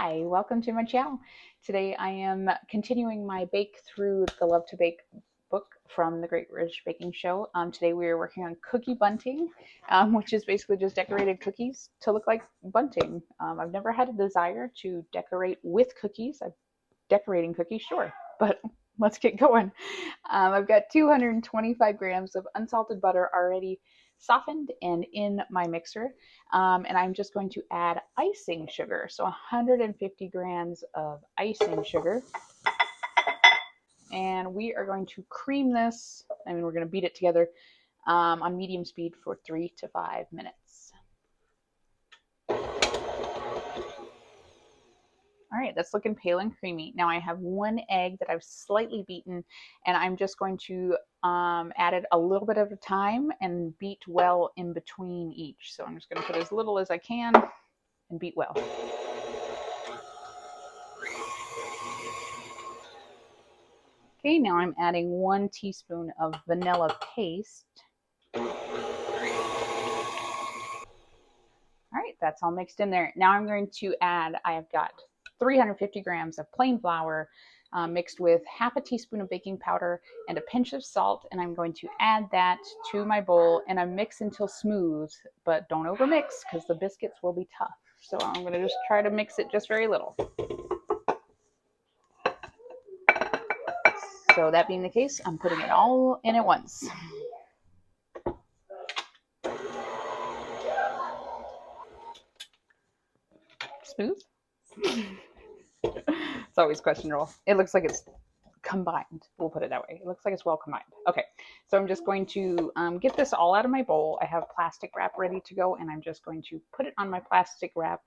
Hi, welcome to my channel. Today I am continuing my Bake Through the Love to Bake book from the Great British Baking Show. Today we are working on cookie bunting, which is basically just decorated cookies to look like bunting. I've never had a desire to decorate with cookies. Decorating cookies, sure, but let's get going. I've got 225 grams of unsalted butter already softened and in my mixer. And I'm just going to add icing sugar. So 150 grams of icing sugar. And we are going to cream this. We're going to beat it together on medium speed for 3 to 5 minutes. All right, that's looking pale and creamy. Now I have 1 egg that I've slightly beaten, and I'm just going to add it a little bit at a time and beat well in between each. So I'm just going to put as little as I can and beat well. Okay, now I'm adding 1 teaspoon of vanilla paste. All right, that's all mixed in there. Now I'm going to add, I have got 350 grams of plain flour mixed with half a teaspoon of baking powder and a pinch of salt, and I'm going to add that to my bowl and I mix until smooth, but don't overmix because the biscuits will be tough. So I'm going to just try to mix it just very little. So that being the case, I'm putting it all in at once. Smooth? It's always questionable. It looks like it's combined. We'll put it that way. It looks like it's well combined. Okay, so I'm just going to get this all out of my bowl. I have plastic wrap ready to go, and I'm just going to put it on my plastic wrap.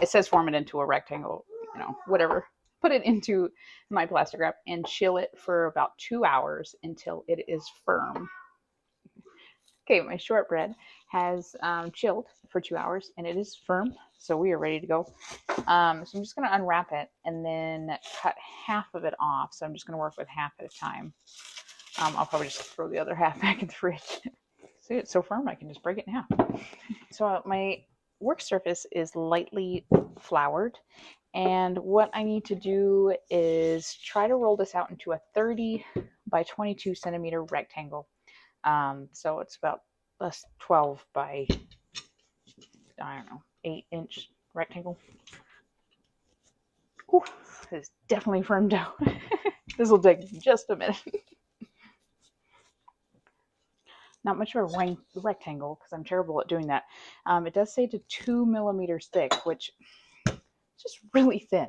It says form it into a rectangle, whatever. Put it into my plastic wrap and chill it for about 2 hours until it is firm. Okay, my shortbread has chilled for 2 hours and it is firm, so we are ready to go. So I'm just going to unwrap it and then cut half of it off. So I'm just going to work with half at a time. I'll probably just throw the other half back in the fridge. See, it's so firm I can just break it in half. So my work surface is lightly floured. And what I need to do is try to roll this out into a 30 by 22 centimeter rectangle. So it's about a 12 by, 8-inch rectangle. Ooh, it's definitely firm dough. This will take just a minute. Not much of a rectangle because I'm terrible at doing that. It does say to 2 millimeters thick, which is just really thin.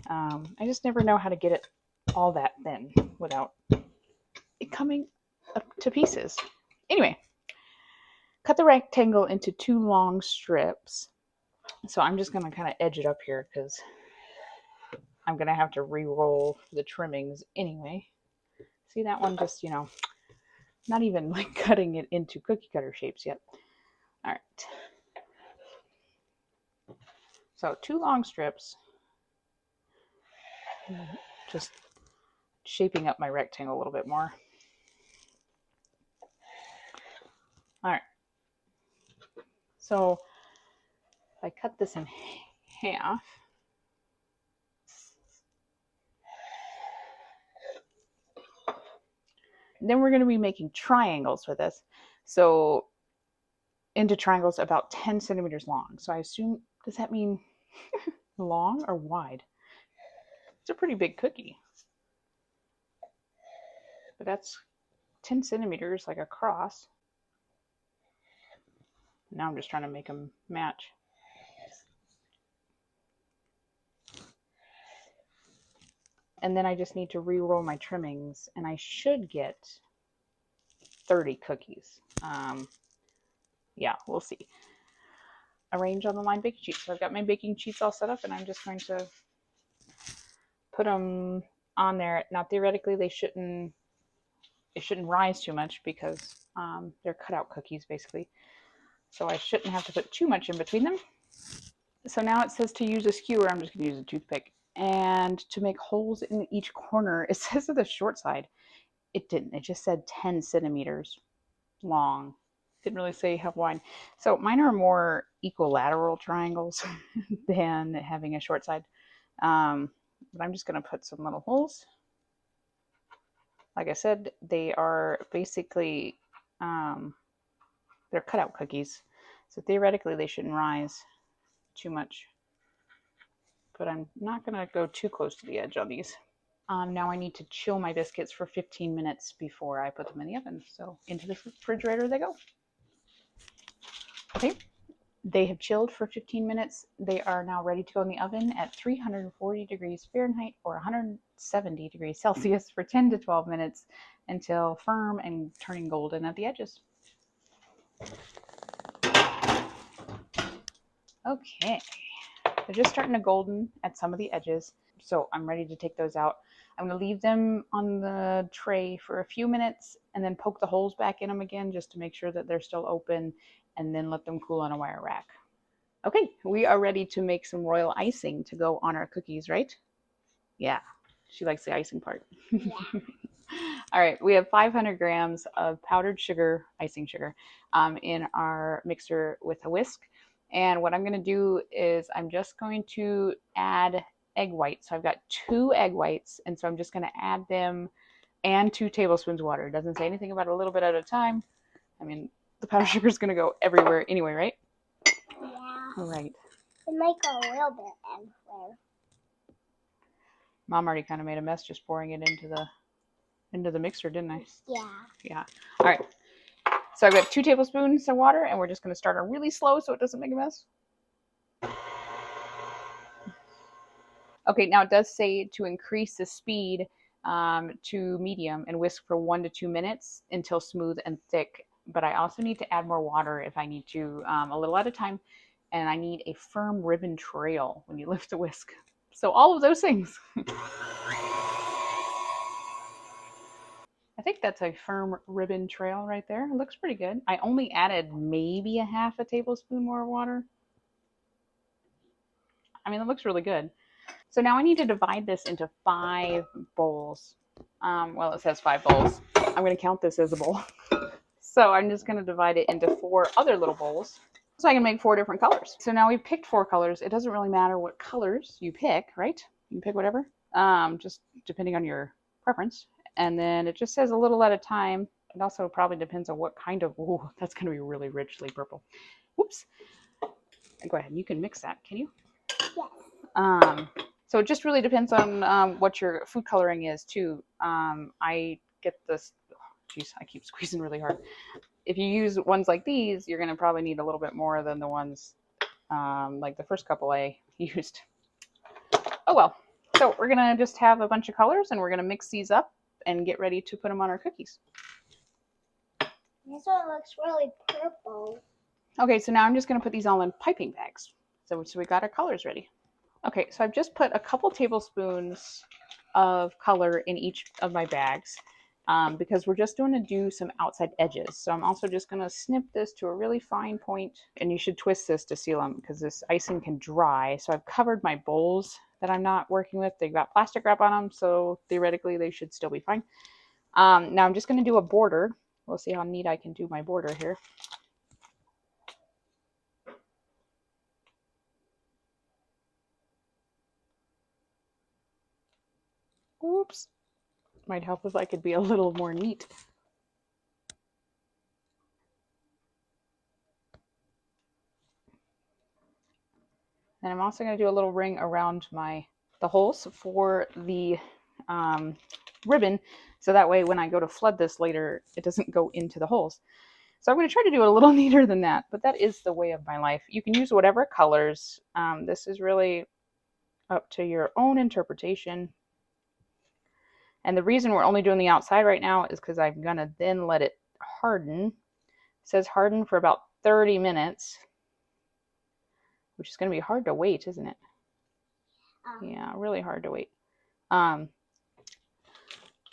I just never know how to get it all that thin without it coming up to pieces. Anyway, cut the rectangle into 2 long strips. So I'm just going to kind of edge it up here because I'm going to have to re-roll the trimmings anyway. See that one just, not even like cutting it into cookie cutter shapes yet. All right. So 2 long strips. Just shaping up my rectangle a little bit more. All right. So if I cut this in half, then we're going to be making triangles with this. So into triangles about 10 centimeters long. So I assume, does that mean long or wide? It's a pretty big cookie. But that's 10 centimeters, like across. Now I'm just trying to make them match. And then I just need to re-roll my trimmings, and I should get 30 cookies. Yeah, we'll see. Arrange on the line baking sheet. So I've got my baking sheets all set up, and I'm just going to put them on there. Now, theoretically, it shouldn't rise too much because they're cutout cookies, basically. So I shouldn't have to put too much in between them. So now it says to use a skewer. I'm just going to use a toothpick. And to make holes in each corner, it says to the short side. It didn't. It just said 10 centimeters long. Didn't really say how wide. So mine are more equilateral triangles than having a short side. But I'm just going to put some little holes. Like I said, they are basically, they're cutout cookies. So theoretically they shouldn't rise too much. But I'm not going to go too close to the edge on these. Now I need to chill my biscuits for 15 minutes before I put them in the oven. So into the refrigerator they go. Okay, they have chilled for 15 minutes. They are now ready to go in the oven at 340 degrees Fahrenheit or 170 degrees Celsius for 10 to 12 minutes until firm and turning golden at the edges. Okay, they're just starting to golden at some of the edges. So I'm ready to take those out. I'm going to leave them on the tray for a few minutes and then poke the holes back in them again just to make sure that they're still open, and then let them cool on a wire rack. Okay, we are ready to make some royal icing to go on our cookies, right? Yeah, she likes the icing part. Yeah. All right, we have 500 grams of powdered sugar, icing sugar, in our mixer with a whisk. And what I'm going to do is I'm just going to add egg whites. So I've got 2 egg whites, and so I'm just going to add them and 2 tablespoons of water. It doesn't say anything about a little bit at a time. I mean, the powdered sugar is going to go everywhere anyway, right? Yeah. All right. It might go a little bit everywhere. Mom already kind of made a mess just pouring it into the mixer, didn't I? Yeah. Yeah. All right. So I've got 2 tablespoons of water, and we're just going to start on really slow so it doesn't make a mess. Okay, now it does say to increase the speed to medium and whisk for 1 to 2 minutes until smooth and thick. But I also need to add more water if I need to, a little at a time. And I need a firm ribbon trail when you lift the whisk. So all of those things. I think that's a firm ribbon trail right there. It looks pretty good. I only added maybe a half a tablespoon more water. I mean, it looks really good. So now I need to divide this into 5 bowls. Well, it says 5 bowls. I'm going to count this as a bowl. So I'm just going to divide it into 4 other little bowls so I can make 4 different colors. So now we've picked 4 colors. It doesn't really matter what colors you pick, right? You can pick whatever, just depending on your preference. And then it just says a little at a time. It also probably depends on what kind of, ooh, that's going to be really richly purple. Whoops. Go ahead. You can mix that, can you? Yes. So it just really depends on what your food coloring is too. I get this, geez, I keep squeezing really hard. If you use ones like these, you're going to probably need a little bit more than the ones like the first couple I used. Oh well. So we're going to just have a bunch of colors and we're going to mix these up and get ready to put them on our cookies. This one looks really purple. Okay, so now I'm just going to put these all in piping bags. So we got our colors ready. Okay, so I've just put a couple tablespoons of color in each of my bags because we're just going to do some outside edges. So I'm also just going to snip this to a really fine point, and you should twist this to seal them because this icing can dry. So I've covered my bowls that I'm not working with. They've got plastic wrap on them, so theoretically they should still be fine. Now I'm just going to do a border. We'll see how neat I can do my border here. Oops. Might help if I could be a little more neat. And I'm also going to do a little ring around the holes for the ribbon, so that way when I go to flood this later, it doesn't go into the holes. So I'm going to try to do it a little neater than that, but that is the way of my life. You can use whatever colors. This is really up to your own interpretation. And the reason we're only doing the outside right now is because I'm going to then let it harden. It says harden for about 30 minutes, which is going to be hard to wait, isn't it? Yeah, really hard to wait. But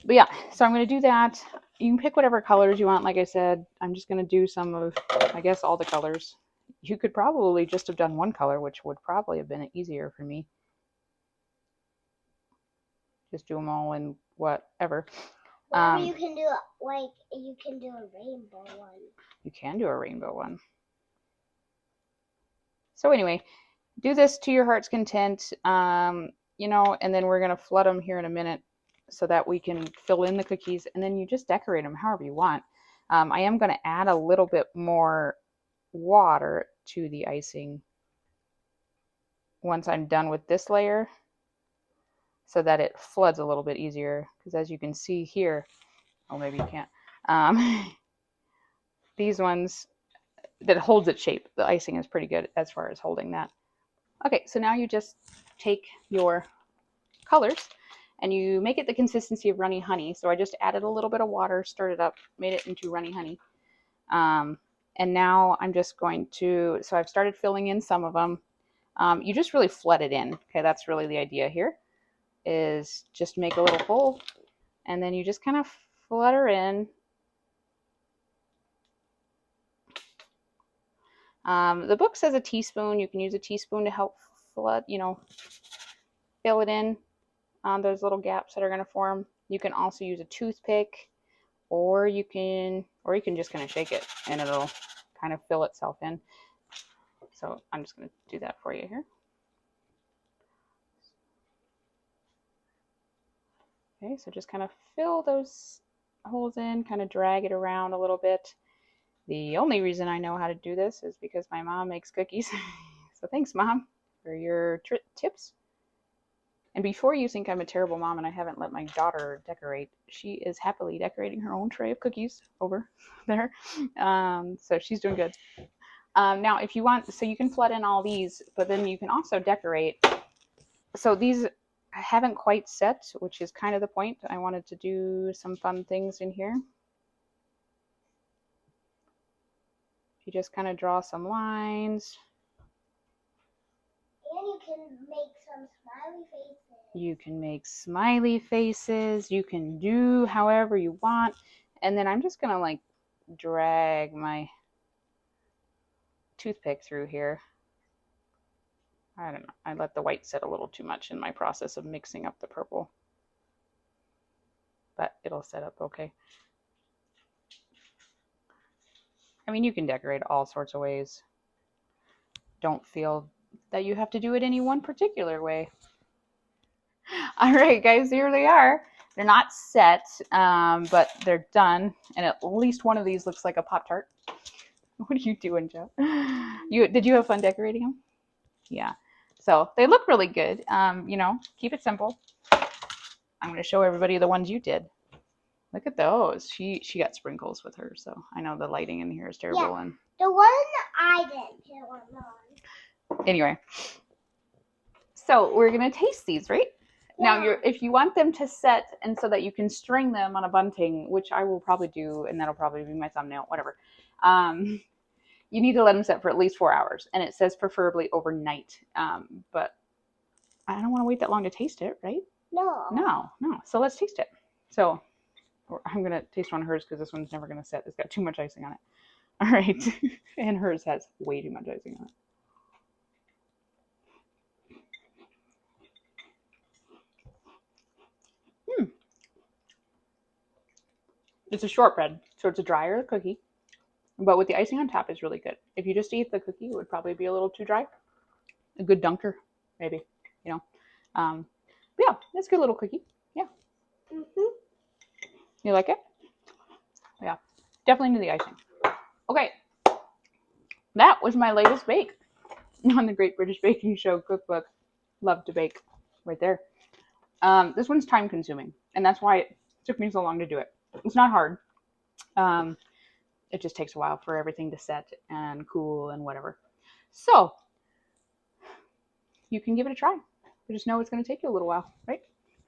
yeah, so I'm going to do that. You can pick whatever colors you want. Like I said, I'm just going to do some of, I guess, all the colors. You could probably just have done one color, which would probably have been easier for me. Just do them all in whatever. Or you can do you can do a rainbow one. You can do a rainbow one. So anyway, do this to your heart's content, you know, and then we're going to flood them here in a minute so that we can fill in the cookies, and then you just decorate them however you want. I am going to add a little bit more water to the icing once I'm done with this layer so that it floods a little bit easier, because as you can see here, oh, maybe you can't, these ones, that holds its shape. The icing is pretty good as far as holding that. Okay, so now you just take your colors and you make it the consistency of runny honey. So I just added a little bit of water, stirred it up, made it into runny honey. And now I'm just going to, so I've started filling in some of them. You just really flood it in. Okay, that's really the idea here, is just make a little hole and then you just kind of flutter in. The book says a teaspoon. You can use a teaspoon to help flood, you know, fill it in on those little gaps that are going to form. You can also use a toothpick, or you can just kind of shake it and it'll kind of fill itself in. So I'm just going to do that for you here. Okay, so just kind of fill those holes in, kind of drag it around a little bit. The only reason I know how to do this is because my mom makes cookies. So thanks, Mom, for your tips. And before you think I'm a terrible mom and I haven't let my daughter decorate, she is happily decorating her own tray of cookies over there. So she's doing good. Now, if you want, so you can flood in all these, but then you can also decorate. So these haven't quite set, which is kind of the point. I wanted to do some fun things in here. You just kind of draw some lines. And you can make some smiley faces. You can make smiley faces. You can do however you want. And then I'm just going to like drag my toothpick through here. I don't know. I let the white set a little too much in my process of mixing up the purple. But it'll set up okay. I mean, you can decorate all sorts of ways. Don't feel that you have to do it any one particular way. All right, guys, here they are. They're not set, but they're done. And at least one of these looks like a Pop-Tart. What are you doing, Joe? Did you have fun decorating them? Yeah. So they look really good. You know, keep it simple. I'm going to show everybody the ones you did. Look at those. She got sprinkles with her, so I know the lighting in here is terrible. Yeah, and the one I did. Anyway, so we're going to taste these, right? Yeah. Now, if you want them to set and so that you can string them on a bunting, which I will probably do, and that'll probably be my thumbnail, whatever. You need to let them set for at least 4 hours, and it says preferably overnight. But I don't want to wait that long to taste it, right? No. So let's taste it. So I'm going to taste one of hers because this one's never going to set. It's got too much icing on it. All right. And hers has way too much icing on it. It's a shortbread, so it's a drier cookie, but with the icing on top is really good. If you just eat the cookie, it would probably be a little too dry. A good dunker, maybe, you know. Yeah, it's a good little cookie. Yeah. You like it? Yeah, definitely into the icing. Okay, that was my latest bake on the Great British Baking Show cookbook. Love to bake, right there. This one's time consuming, and that's why it took me so long to do it. It's not hard. It just takes a while for everything to set and cool and whatever. So you can give it a try. But just know it's going to take you a little while, right?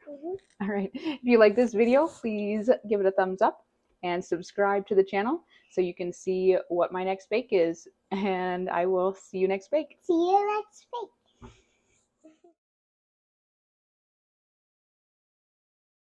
All right. If you like this video, please give it a thumbs up and subscribe to the channel so you can see what my next bake is. And I will see you next bake. See you next bake.